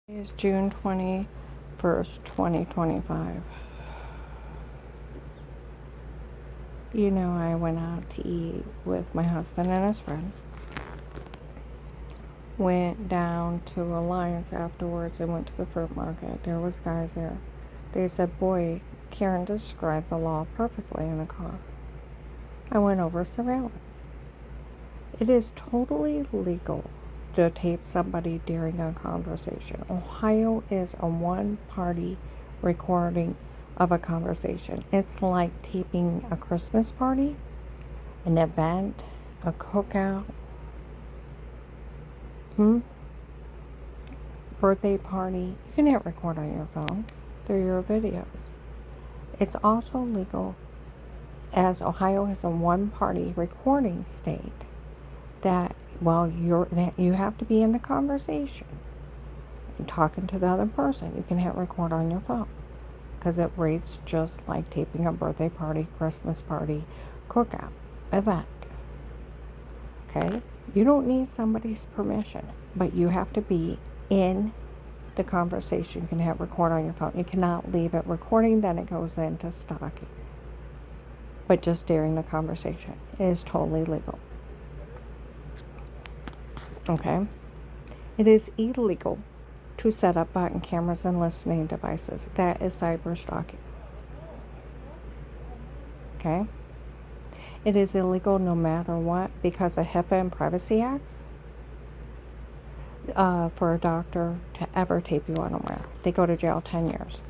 It is June 21st, 2025. You know, I went out to eat with my husband and his friend. Went down to Alliance afterwards and went to the fruit market. There was guys there. They said, "Boy, Karen described the law perfectly in the car." I went over surveillance. It is totally legal to tape somebody during a conversation. Ohio is a one-party recording of a conversation. It's like taping a Christmas party, an event, a cookout, birthday party. You can hit record on your phone through your videos. It's also legal, as Ohio is a one-party recording state, that you have to be in the conversation and talking to the other person. You can hit record on your phone because it rates just like taping a birthday party, Christmas party, cookout, event. Okay? You don't need somebody's permission, but you have to be in the conversation. You can hit record on your phone. You cannot leave it recording, then it goes into stocking. But just during the conversation, it is totally legal. Okay? It is illegal to set up button cameras and listening devices. That is cyber stalking. Okay? It is illegal no matter what because of HIPAA and Privacy Acts for a doctor to ever tape you unaware. They go to jail 10 years.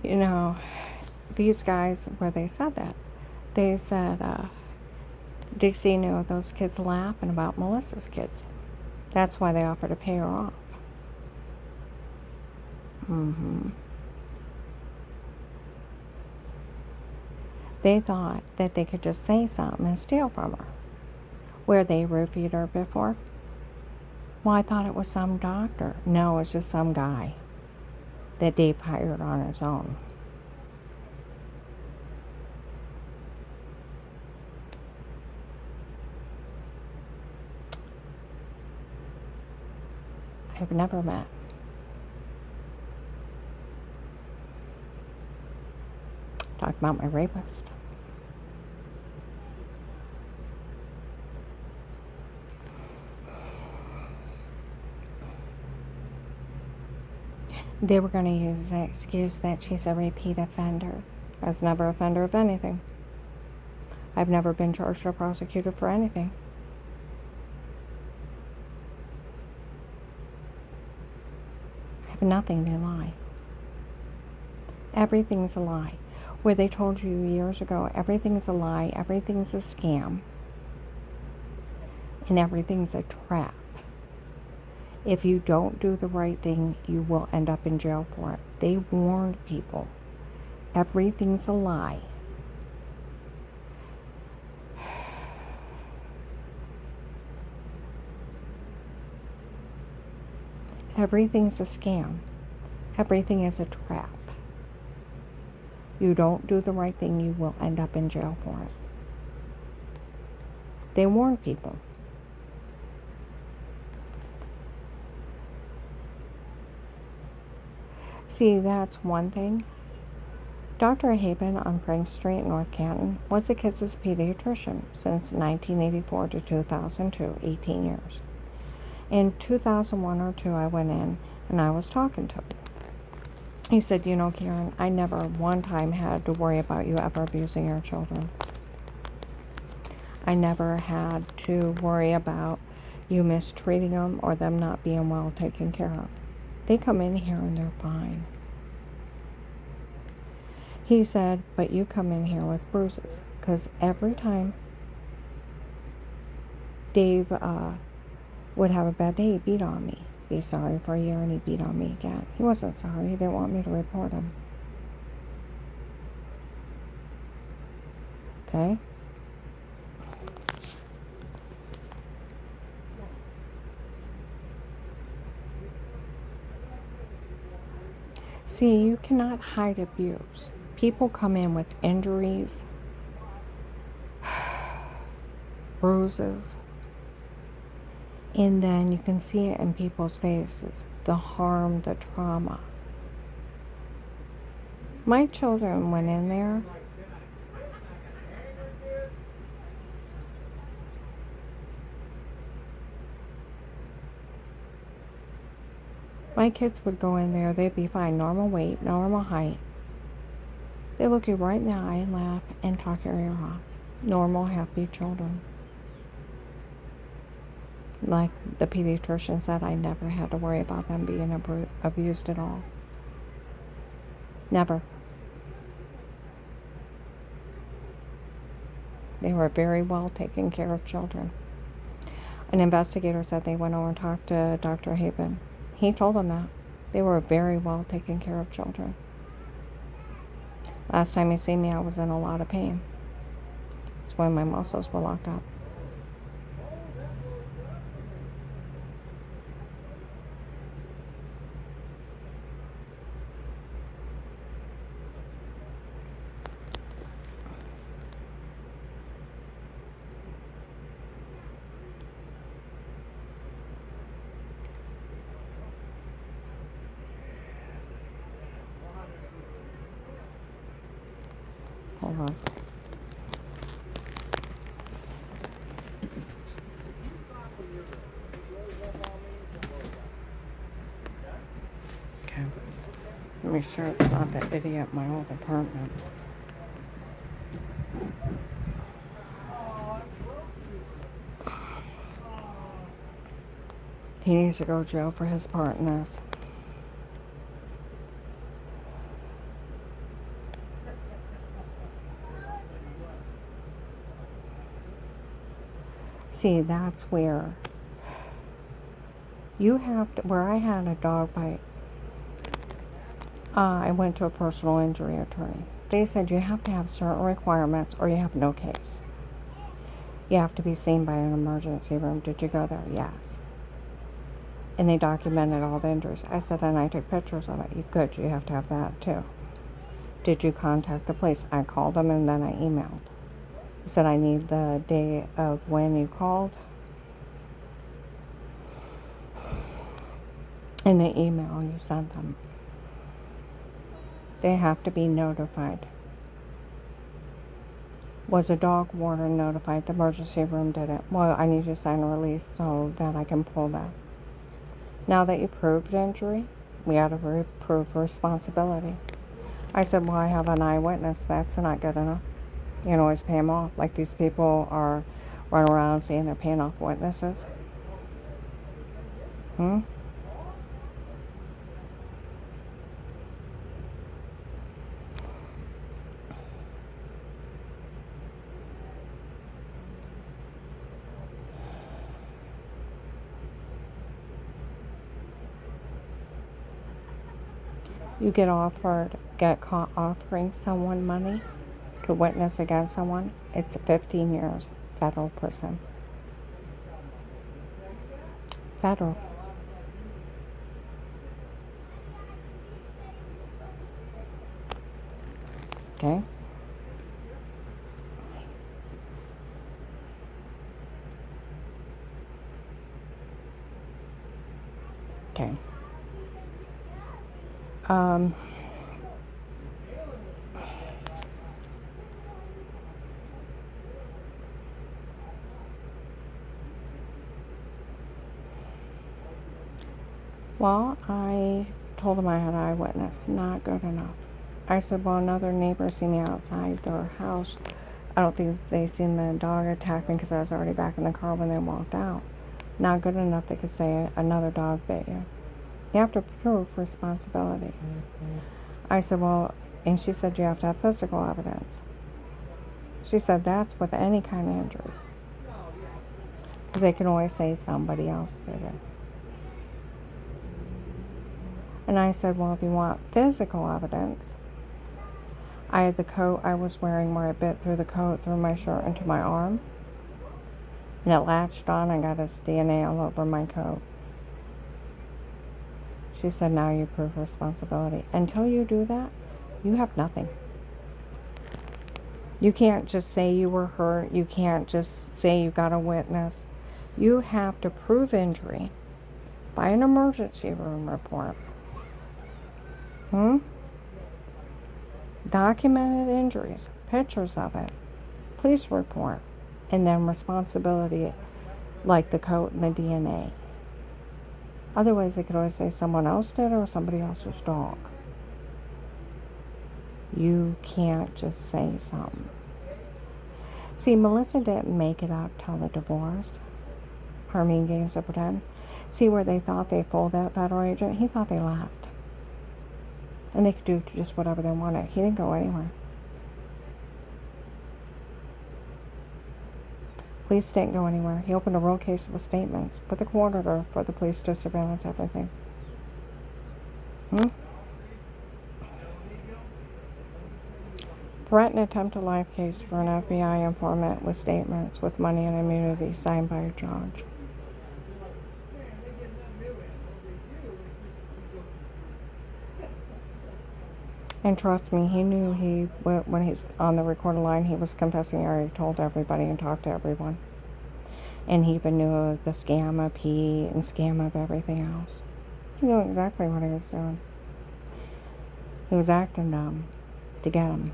You know, these guys, where they said that, they said, Dixie knew those kids laughing about Melissa's kids. That's why they offered to pay her off. They thought that they could just say something and steal from her. Where they roofied her before? Well, I thought it was some doctor. No, it's just some guy that Dave hired on his own. I've never met. Talk about my rapist. They were going to use the excuse that she's a repeat offender. I was never an offender of anything. I've never been charged or prosecuted for anything. I have nothing. They lie. Everything's a lie. Where they told you years ago, everything's a lie, everything's a scam, and everything's a trap. If you don't do the right thing, you will end up in jail for it. They warned people. Everything's a lie. Everything's a scam. Everything is a trap. You don't do the right thing, you will end up in jail for it. They warn people. See, that's one thing. Dr. Haben on Frank Street, North Canton, was a kid's pediatrician since 1984 to 2002, 18 years. In 2001 or 2, I went in and I was talking to him. He said, "You know, Karen, I never one time had to worry about you ever abusing your children. I never had to worry about you mistreating them or them not being well taken care of. They come in here and they're fine." He said, "But you come in here with bruises." Because every time Dave would have a bad day, he beat on me. Be sorry for a year and he beat on me again. He wasn't sorry. He didn't want me to report him. Okay? See, you cannot hide abuse. People come in with injuries, bruises, And then you can see it in people's faces, the harm, the trauma. My children went in there. My kids would go in there, they'd be fine, normal weight, normal height. They look you right in the eye and laugh and talk your ear off. Normal, happy children. Like the pediatrician said, I never had to worry about them being abused at all. Never. They were very well taken care of children. An investigator said they went over and talked to Dr. Haben. He told them that. They were very well taken care of children. Last time he seen me, I was in a lot of pain. It's when my muscles were locked up. Hold on. Okay. Let me sure it's not that idiot in my old apartment. He needs to go to jail for his part in this. See, that's where you have to, where I had a dog bite, I went to a personal injury attorney. They said you have to have certain requirements or you have no case. You have to be seen by an emergency room. Did you go there? Yes. And they documented all the injuries. I said, and I took pictures of it. Good, you have to have that too. Did you contact the police? I called them and then I emailed. He said, I need the day of when you called. And the email you sent them. They have to be notified. Was a dog warden notified? The emergency room didn't. Well, I need you to sign a release so that I can pull that. Now that you proved injury, we ought to prove responsibility. I said, well, I have an eyewitness. That's not good enough. You can always pay them off. Like these people are running around saying they're paying off witnesses. You get caught offering someone money to witness against someone, it's 15 years federal prison. Federal. Okay? Okay. Well, I told them I had an eyewitness. Not good enough. I said, well, another neighbor seen me outside their house. I don't think they seen the dog attack me because I was already back in the car when they walked out. Not good enough they could say another dog bit you. You have to prove responsibility. I said, well, and she said you have to have physical evidence. She said that's with any kind of injury. Because they can always say somebody else did it. And I said, well, if you want physical evidence, I had the coat I was wearing where I bit through the coat, through my shirt into my arm. And it latched on. I got his DNA all over my coat. She said, now you prove responsibility. Until you do that, you have nothing. You can't just say you were hurt. You can't just say you got a witness. You have to prove injury by an emergency room report. Documented injuries, pictures of it, police report, and then responsibility, like the coat and the DNA. Otherwise, they could always say someone else did or somebody else's dog. You can't just say something. See, Melissa didn't make it up till the divorce. Her mean games of pretend. See, where they thought they fooled that federal agent, he thought they left. And they could do just whatever they wanted. He didn't go anywhere. Police didn't go anywhere. He opened a real case with statements. Put the court order for the police to surveillance everything. Threatened attempted life case for an FBI informant with statements with money and immunity signed by a judge. And trust me, he knew when he's on the recorded line, he was confessing. He already told everybody and talked to everyone. And he even knew of the scam of P and scam of everything else. He knew exactly what he was doing. He was acting dumb to get him.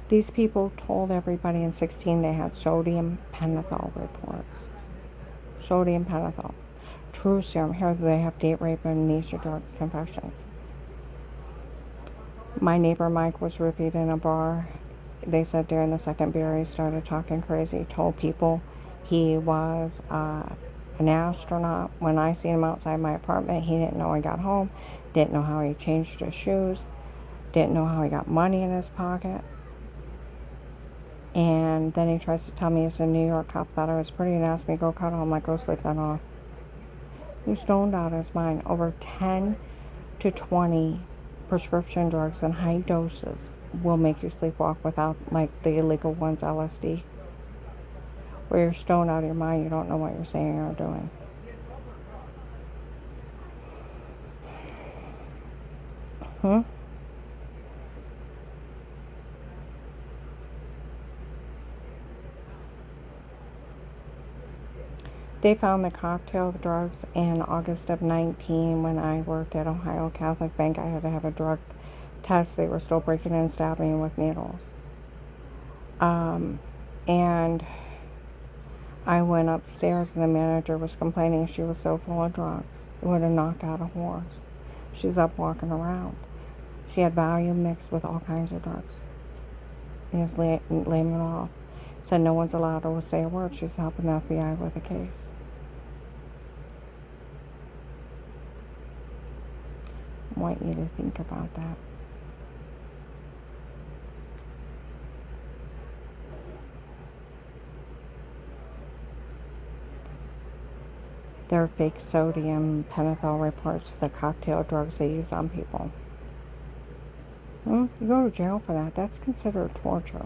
These people told everybody in 16 they had sodium pentothal reports. Sodium pentothal. True serum. Here they have date rape and amnesia drug confessions. My neighbor Mike was roofied in a bar. They said during the second beer he started talking crazy. Told people he was an astronaut. When I seen him outside my apartment, he didn't know I got home. Didn't know how he changed his shoes. Didn't know how he got money in his pocket. And then he tries to tell me he's a New York cop, thought I was pretty, and asked me to go cuddle. I'm like, go sleep that off. He's stoned out of his mind. Over 10 to 20 prescription drugs in high doses will make you sleepwalk without, like the illegal ones, LSD. Where you're stoned out of your mind, you don't know what you're saying or doing. They found the cocktail of drugs in August of 19 when I worked at Ohio Catholic Bank. I had to have a drug test. They were still breaking in and stabbing me with needles. And I went upstairs and the manager was complaining she was so full of drugs. It would have knocked out a horse. She's up walking around. She had Valium mixed with all kinds of drugs. He was laying it off. Said no one's allowed to say a word. She's helping the FBI with a case. I want you to think about that. They're fake sodium pentothal reports to the cocktail drugs they use on people. You go to jail for that. That's considered torture.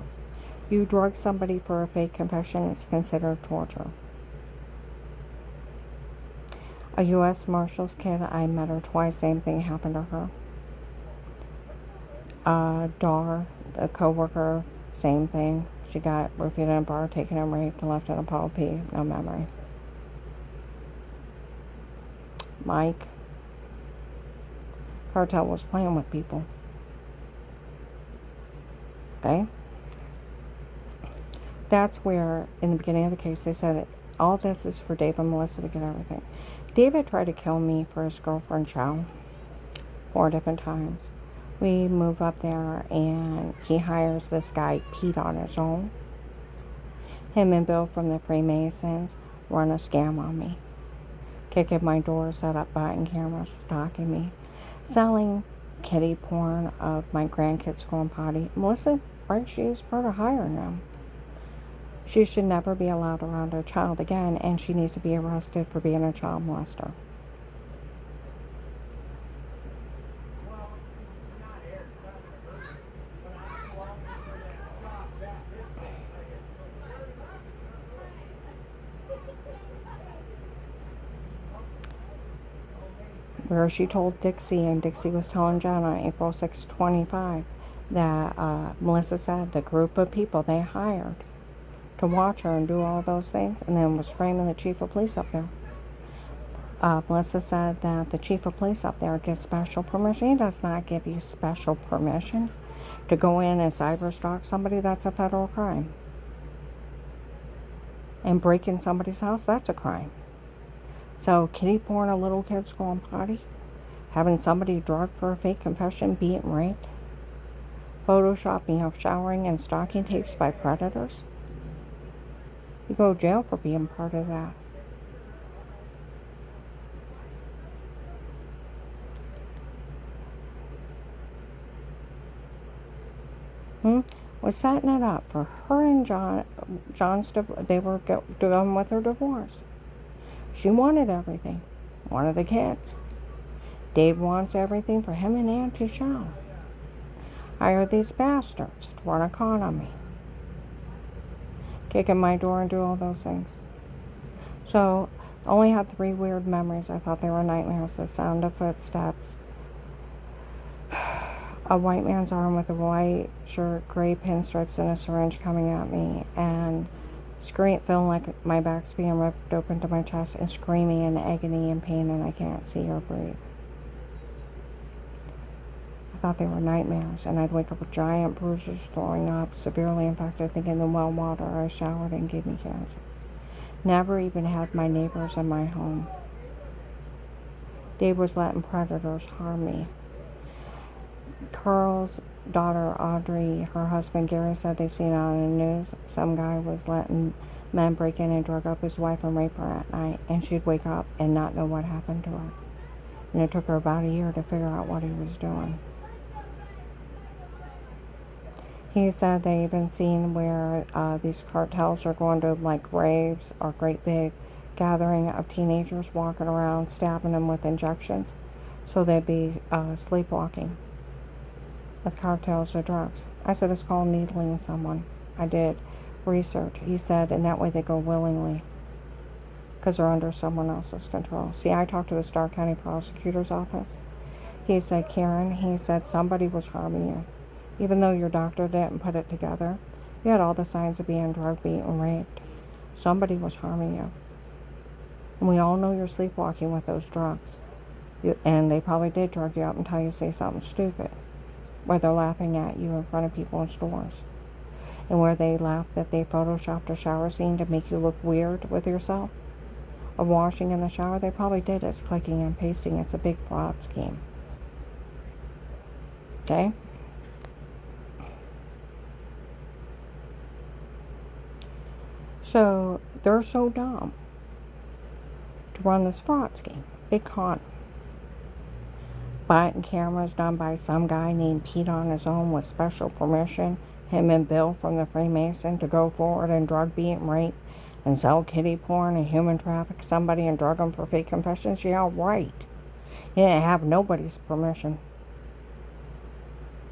You drug somebody for a fake confession, it's considered torture. A U.S. Marshals kid, I met her twice, same thing happened to her. Dar, a co-worker, same thing. She got roofied in a bar, taken and raped, and left in a puddle of pee, no memory. Mike, cartel was playing with people. Okay? That's where, in the beginning of the case, they said all this is for Dave and Melissa to get everything. David tried to kill me for his girlfriend, Chow, 4 different times. We move up there, and he hires this guy, Pete, on his own. Him and Bill from the Freemasons run a scam on me. Kicking my door, set up button cameras, stalking me. Selling kiddie porn of my grandkids going potty. Melissa, right, she was part of hiring them. She should never be allowed around her child again, and she needs to be arrested for being a child molester. Where she told Dixie, and Dixie was telling Jen on April 6, 25, that Melissa said the group of people they hired to watch her and do all those things, and then was framing the chief of police up there. Melissa said that the chief of police up there gets special permission. He does not give you special permission to go in and cyber stalk somebody. That's a federal crime. And break in somebody's house, that's a crime. So kitty porn a little kid's going potty, having somebody drugged for a fake confession, beaten, raped, photoshopping of showering and stalking tapes by predators. You go to jail for being part of that. Was setting it up for her and John's they were done with her divorce. She wanted everything. Wanted the kids. Dave wants everything for him and Auntie Shaw. Hired these bastards to run a con on me. Kick in my door and do all those things. So, I only had 3 weird memories. I thought they were nightmares. The sound of footsteps. A white man's arm with a white shirt, gray pinstripes, and a syringe coming at me, and feeling like my back's being ripped open to my chest, and screaming in agony and pain, and I can't see or breathe. I thought they were nightmares, and I'd wake up with giant bruises, throwing up, severely infected, thinking the well water I showered in gave me cancer. Never even had my neighbors in my home. Dave was letting predators harm me. Carl's daughter, Audrey, her husband, Gary, said they seen on the news some guy was letting men break in and drug up his wife and rape her at night, and she'd wake up and not know what happened to her. And it took her about a year to figure out what he was doing. He said they even seen where these cartels are going to like raves or great big gathering of teenagers walking around stabbing them with injections, so they'd be sleepwalking with cartels or drugs. I said, it's called needling someone. I did research. He said, and that way they go willingly because they're under someone else's control. See, I talked to the Starr County Prosecutor's Office. He said, Karen, he said, somebody was harming you. Even though your doctor didn't put it together, you had all the signs of being drugged, beaten, raped. Somebody was harming you. And we all know you're sleepwalking with those drugs. And they probably did drug you up until you say something stupid, where they're laughing at you in front of people in stores, and where they laugh that they photoshopped a shower scene to make you look weird with yourself, or washing in the shower. They probably did. It's clicking and pasting. It's a big fraud scheme. Okay? So they're so dumb to run this fraud scheme. Big con. Buying cameras done by some guy named Pete on his own with special permission. Him and Bill from the Freemason to go forward and drug, beat, and rape, and sell kitty porn and human traffic somebody and drug them for fake confessions. Yeah, right. He didn't have nobody's permission.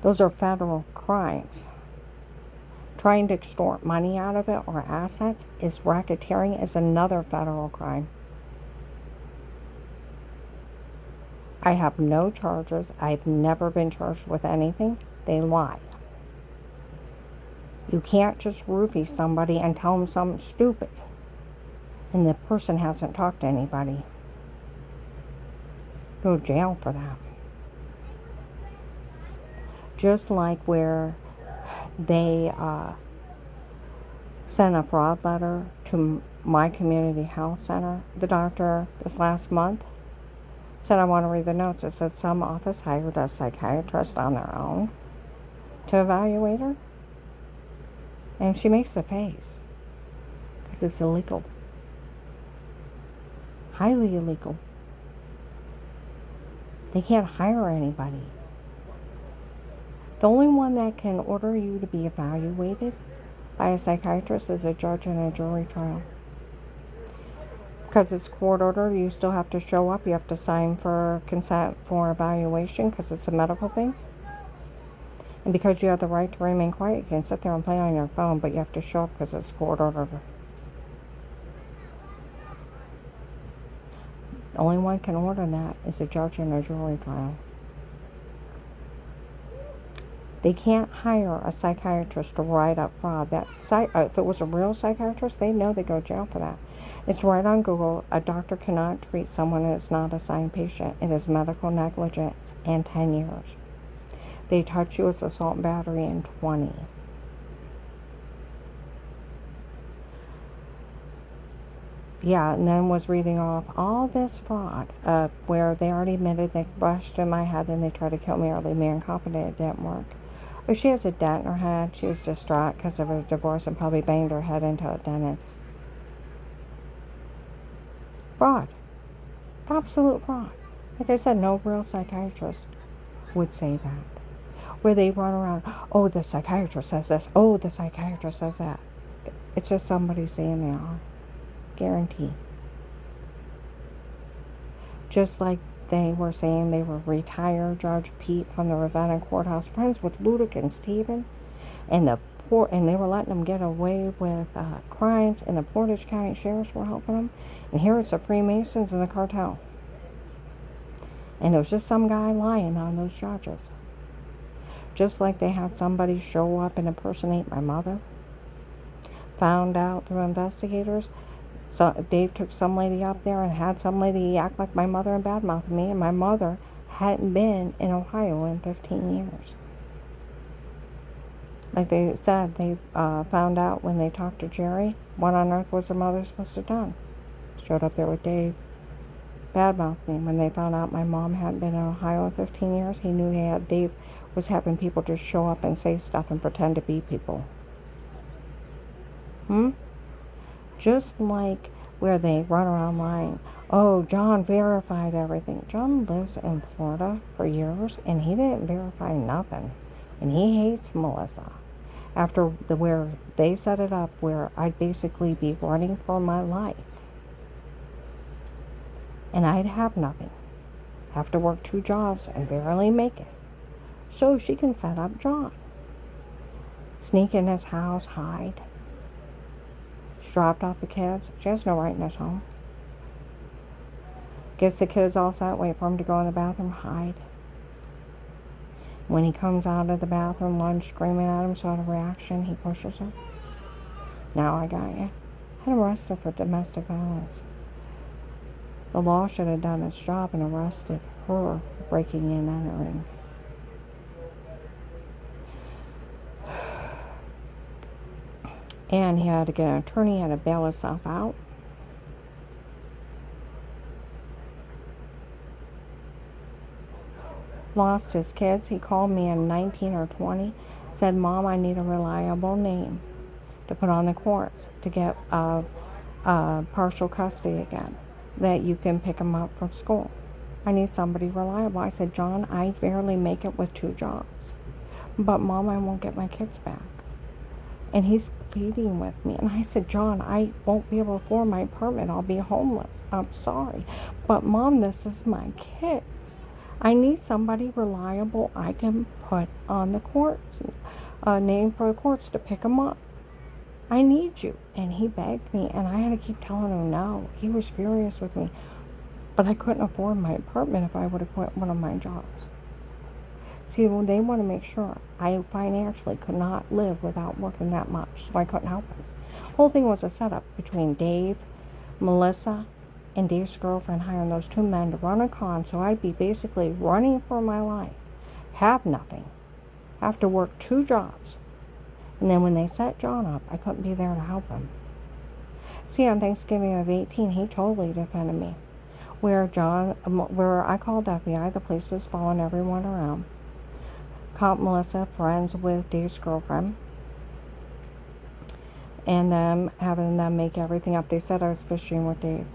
Those are federal crimes. Trying to extort money out of it or assets is racketeering, is another federal crime. I have no charges. I've never been charged with anything. They lie. You can't just roofie somebody and tell them something stupid and the person hasn't talked to anybody. Go to jail for that. Just like where they sent a fraud letter to my community health center. The doctor this last month said, I want to read the notes. It said some office hired a psychiatrist on their own to evaluate her. And she makes a face because it's illegal. Highly illegal. They can't hire anybody. The only one that can order you to be evaluated by a psychiatrist is a judge in a jury trial. Because it's court ordered, you still have to show up. You have to sign for consent for evaluation because it's a medical thing. And because you have the right to remain quiet, you can sit there and play on your phone, but you have to show up because it's court ordered. The only one can order that is a judge in a jury trial. They can't hire a psychiatrist to write up fraud. If it was a real psychiatrist, they know they go to jail for that. It's right on Google. A doctor cannot treat someone who is not assigned patient. It is medical negligence and 10 years. They touch you as assault and battery in 20. Yeah, and then was reading off all this fraud where they already admitted they rushed in my head and they tried to kill me or leave me incompetent. It didn't work. If she has a dent in her head, she was distraught because of her divorce and probably banged her head into a dent. Fraud. Absolute fraud. Like I said, no real psychiatrist would say that. Where they run around, oh, the psychiatrist says this, oh, the psychiatrist says that. It's just somebody saying they are. Guarantee. Just like they were saying they were retired Judge Pete from the Ravenna courthouse, friends with Ludick and Steven, and they were letting them get away with crimes, and the Portage County sheriffs were helping them. And here it's the Freemasons and the cartel. And it was just some guy lying on those judges. Just like they had somebody show up and impersonate my mother. Found out through investigators. So Dave took some lady up there and had some lady act like my mother and badmouth me. And my mother hadn't been in Ohio in 15 years. Like they said, they found out when they talked to Jerry, what on earth was her mother supposed to have done? Showed up there with Dave. Badmouthed me. When they found out my mom hadn't been in Ohio in 15 years, he knew Dave was having people just show up and say stuff and pretend to be people. Just like where they run around lying. Oh, John verified everything. John lives in Florida for years, and he didn't verify nothing. And he hates Melissa. After where they set it up, where I'd basically be running for my life. And I'd have nothing. Have to work 2 jobs and barely make it. So she can set up John. Sneak in his house, hide. She dropped off the kids. She has no right in his home. Gets the kids all set, wait for him to go in the bathroom, hide. When he comes out of the bathroom, lunge screaming at him, sort of reaction, he pushes her. Now I got you. Had him arrested for domestic violence. The law should have done its job and arrested her for breaking and entering. And he had to get an attorney, had to bail himself out. Lost his kids. He called me in 19 or 20. Said, Mom, I need a reliable name to put on the courts to get partial custody again. That you can pick him up from school. I need somebody reliable. I said, John, I barely make it with 2 jobs. But Mom, I won't get my kids back. And he's pleading with me. And I said, John, I won't be able to afford my apartment. I'll be homeless. I'm sorry. But Mom, this is my kids. I need somebody reliable I can put on the courts. Name for the courts to pick them up. I need you. And he begged me. And I had to keep telling him no. He was furious with me. But I couldn't afford my apartment if I would have quit one of my jobs. See, well, they want to make sure I financially could not live without working that much, so I couldn't help him. The whole thing was a setup between Dave, Melissa, and Dave's girlfriend hiring those 2 men to run a con, so I'd be basically running for my life, have nothing, have to work 2 jobs. And then when they set John up, I couldn't be there to help him. See, on Thanksgiving of 18, he totally defended me. Where I called FBI, the police is following everyone around. Caught Melissa friends with Dave's girlfriend. And them having them make everything up. They said I was fishing with Dave.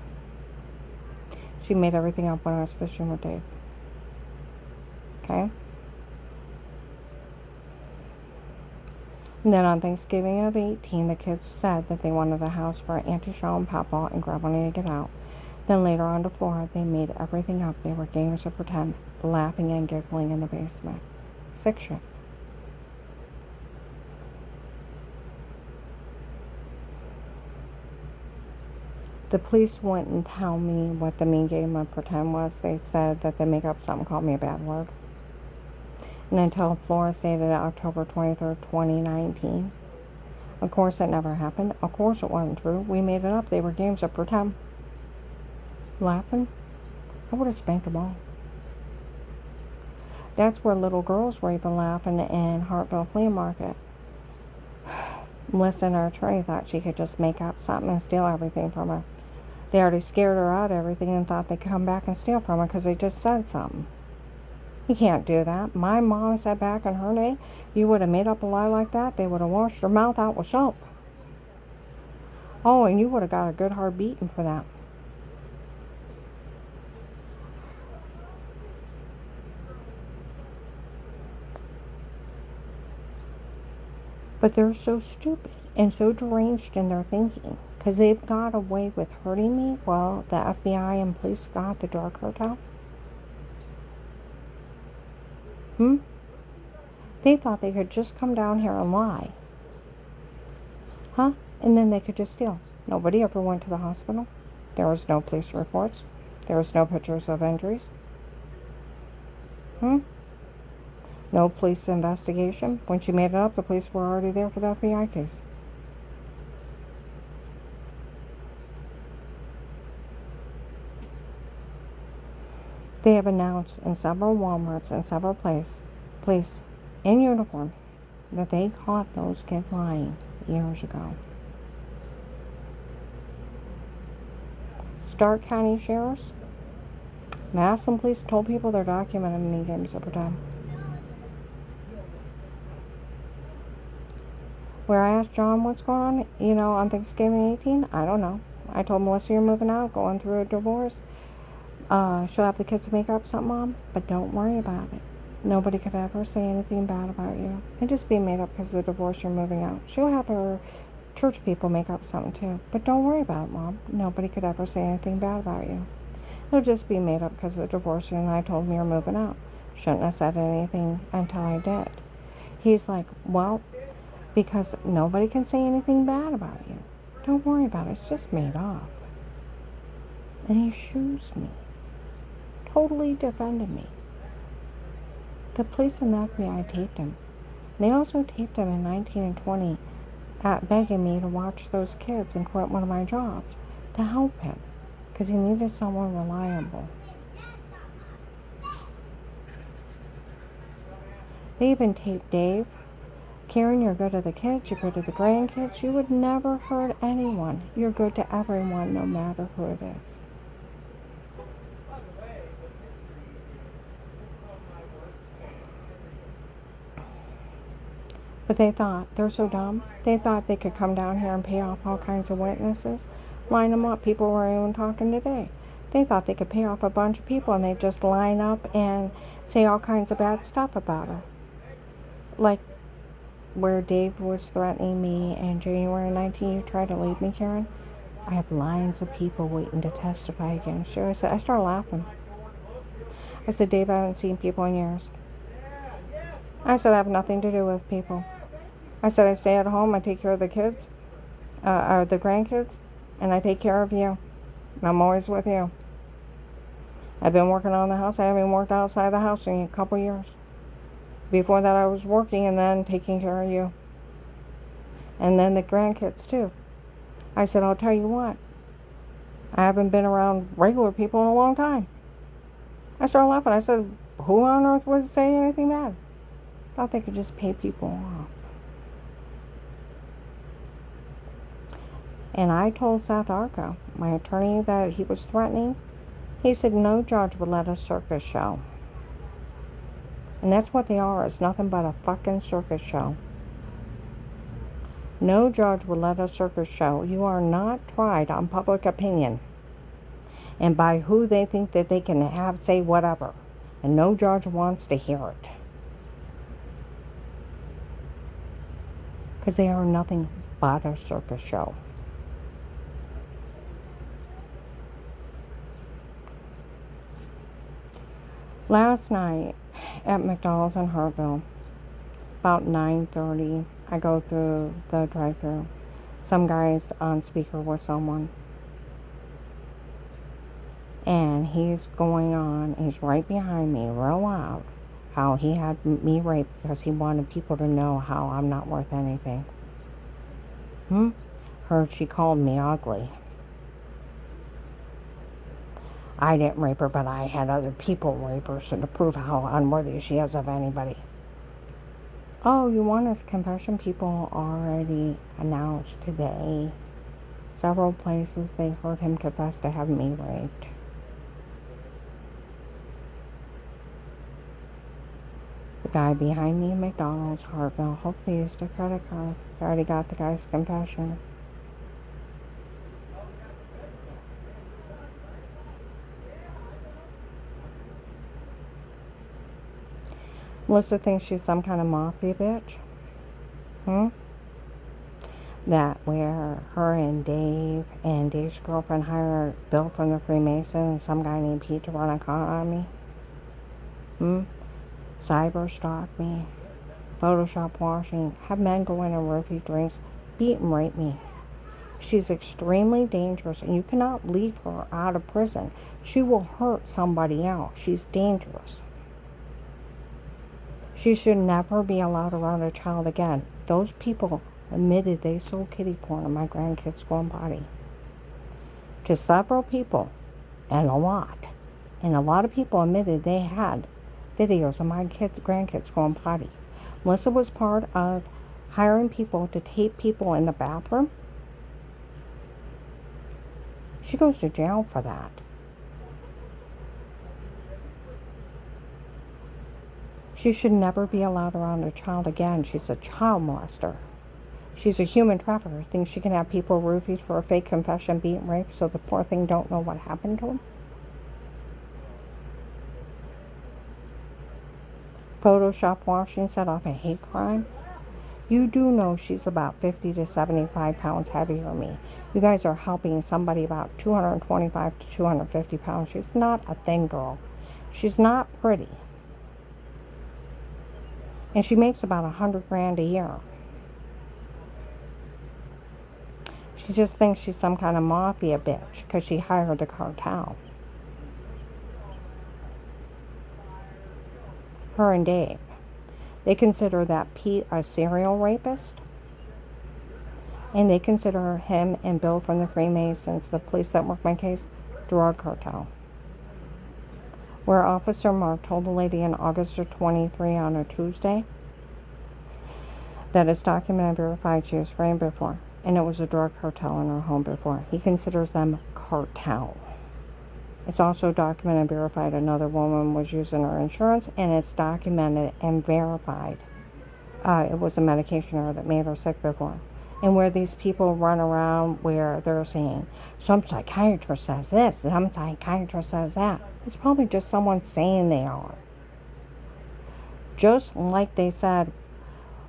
She made everything up when I was fishing with Dave. Okay? And then on Thanksgiving of 18, the kids said that they wanted the house for Auntie Shaw and Papa and Grandma wanted to get out. Then later on to Florida, they made everything up. They were games of pretend, laughing and giggling in the basement. Sick shit. The police wouldn't tell me what the mean game of pretend was. They said that they make up something, called me a bad word. And until Flores dated October 23rd, 2019. Of course, it never happened. Of course, it wasn't true. We made it up. They were games of pretend. Laughing? I would have spanked them all. That's where little girls were even laughing in Hartville Flea Market. Melissa and her attorney thought she could just make up something and steal everything from her. They already scared her out of everything and thought they could come back and steal from her because they just said something. You can't do that. My mom said back in her day, you would have made up a lie like that, they would have washed your mouth out with soap. Oh, and you would have got a good hard beating for that. But they're so stupid and so deranged in their thinking because they've got away with hurting me while the FBI and police got the drug cartel. They thought they could just come down here and lie. And then they could just steal. Nobody ever went to the hospital. There was no police reports. There was no pictures of injuries. No police investigation. When she made it up, the police were already there for the FBI case. They have announced in several Walmarts and several police in uniform that they caught those kids lying years ago. Stark County sheriffs, Massillon police told people they're documenting mini games of pretend. Where I asked John what's going on, on Thanksgiving 18, I don't know. I told Melissa you're moving out, going through a divorce. She'll have the kids make up something, Mom, but don't worry about it. Nobody could ever say anything bad about you. It'll just be made up because of the divorce, you're moving out. She'll have her church people make up something too. But don't worry about it, Mom. Nobody could ever say anything bad about you. It'll just be made up because of the divorce, and I told him you're moving out. Shouldn't have said anything until I did. He's like, well, because nobody can say anything bad about you. Don't worry about it. It's just made up. And he shoos me. Totally defended me. The police and the FBI taped him. They also taped him in 19 and 20 begging me to watch those kids and quit one of my jobs to help him because he needed someone reliable. They even taped Dave. Karen, you're good to the kids, you're good to the grandkids. You would never hurt anyone. You're good to everyone, no matter who it is. But they thought, they're so dumb, they thought they could come down here and pay off all kinds of witnesses, line them up. People were even talking today. They thought they could pay off a bunch of people and they'd just line up and say all kinds of bad stuff about her. Like where Dave was threatening me in January 19, you tried to leave me, Karen. I have lines of people waiting to testify against you. I started laughing. I said, Dave, I haven't seen people in years. I said, I have nothing to do with people. I said, I stay at home, I take care of the kids, or the grandkids, and I take care of you. And I'm always with you. I've been working on the house. I haven't worked outside the house in a couple years. Before that, I was working and then taking care of you. And then the grandkids, too. I said, I'll tell you what. I haven't been around regular people in a long time. I started laughing. I said, who on earth would say anything bad? Thought they could just pay people off. And I told Seth Arco, my attorney, that he was threatening. He said no judge would let a circus show. And that's what they are. It's nothing but a fucking circus show. No judge would let a circus show. You are not tried on public opinion and by who they think that they can have say whatever. And no judge wants to hear it. Because they are nothing but a circus show. Last night at McDonald's in Hartville, about 9:30, I go through the drive-thru. Some guy's on speaker with someone. And he's going on, he's right behind me, real loud, how he had me raped because he wanted people to know how I'm not worth anything. Heard she called me ugly. I didn't rape her, but I had other people rape her, so to prove how unworthy she is of anybody. Oh, you want his confession? People already announced today. Several places they heard him confess to having me raped. The guy behind me in McDonald's, Hartville, hopefully used a credit card. I already got the guy's confession. Melissa thinks she's some kind of mafia bitch. That where her and Dave's girlfriend hired Bill from the Freemason and some guy named Pete to run a con on me. Cyber stalk me. Photoshop washing. Have men go in and roofie drinks. Beat and rape me. She's extremely dangerous and you cannot leave her out of prison. She will hurt somebody else. She's dangerous. She should never be allowed around a child again. Those people admitted they sold kiddie porn in my grandkids going potty. To several people, and a lot of people admitted they had videos of my grandkids going potty. Melissa was part of hiring people to tape people in the bathroom. She goes to jail for that. She should never be allowed around a child again. She's a child molester. She's a human trafficker. Thinks she can have people roofied for a fake confession, beat and raped, so the poor thing don't know what happened to him. Photoshop washing set off a hate crime. You do know she's about 50 to 75 pounds heavier than me. You guys are helping somebody about 225 to 250 pounds. She's not a thin girl. She's not pretty. And she makes about $100,000 a year. She just thinks she's some kind of mafia bitch because she hired the cartel. Her and Dave. They consider that Pete a serial rapist. And they consider him and Bill from the Freemasons, the police that work my case, drug cartel. Where Officer Mark told the lady in August of 23 on a Tuesday that it's documented and verified she was framed before. And it was a drug cartel in her home before. He considers them cartel. It's also documented and verified another woman was using her insurance, and it's documented and verified. It was a medication error that made her sick before. And where these people run around where they're saying, some psychiatrist says this, some psychiatrist says that. It's probably just someone saying they are. Just like they said,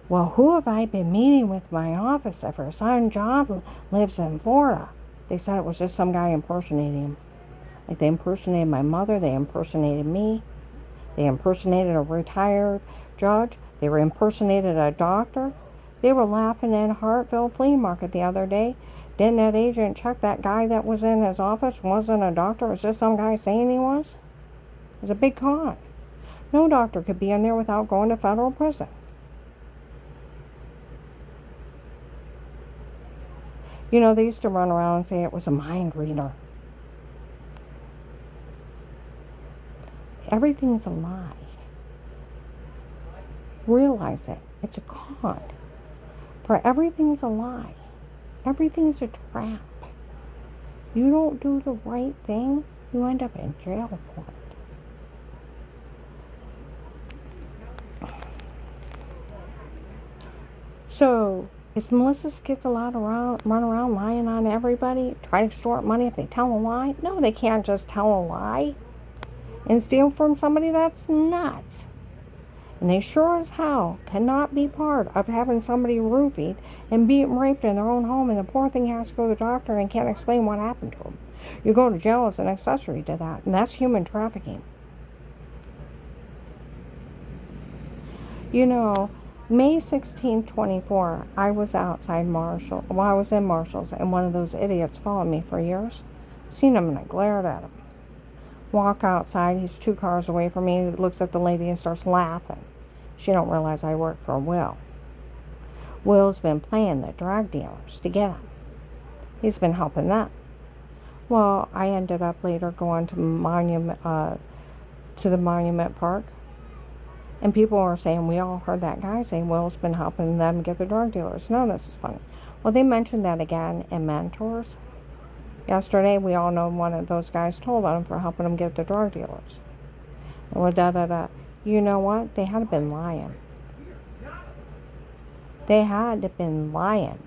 well, who have I been meeting with my office if her son John lives in Florida? They said it was just some guy impersonating him. Like they impersonated my mother, they impersonated me, they impersonated a retired judge, they impersonated a doctor. They were laughing in Hartville Flea Market the other day. Didn't that agent check that guy that was in his office wasn't a doctor? It was just some guy saying he was? It was a big con. No doctor could be in there without going to federal prison. You know, they used to run around and say it was a mind reader. Everything's a lie. Realize it. It's a con. For everything's a lie. Everything's a trap. You don't do the right thing, you end up in jail for it. So, is Melissa Skitz allowed to run around lying on everybody? Try to extort money if they tell a lie? No, they can't just tell a lie and steal from somebody. That's nuts. And they sure as hell cannot be part of having somebody roofied and beaten and raped in their own home, and the poor thing has to go to the doctor and can't explain what happened to them. You go to jail as an accessory to that, and that's human trafficking. You know, May 16, 24, I was outside Marshall. Well, I was in Marshall's, and one of those idiots followed me for years. Seen him, and I glared at him. Walk outside. He's 2 cars away from me. He looks at the lady and starts laughing. She don't realize I work for Will. Will's been playing the drug dealers to get him. He's been helping them. Well, I ended up later going to the Monument Park, and people were saying, we all heard that guy saying Will's been helping them get the drug dealers. No, this is funny. Well, they mentioned that again in Mentors. Yesterday, we all know one of those guys told on him for helping them get the drug dealers. Well, da-da-da. You know what? They had been lying. They had been lying.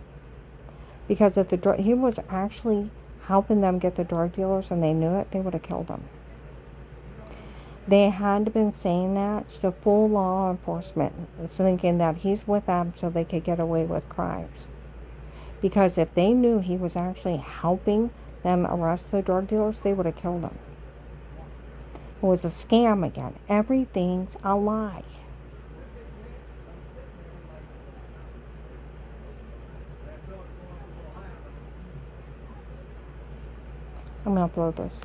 Because if he was actually helping them get the drug dealers and they knew it, they would have killed him. They had been saying that to full law enforcement, thinking that he's with them so they could get away with crimes. Because if they knew he was actually helping them arrest the drug dealers, they would have killed him. It was a scam again. Everything's a lie. I'm going to upload this.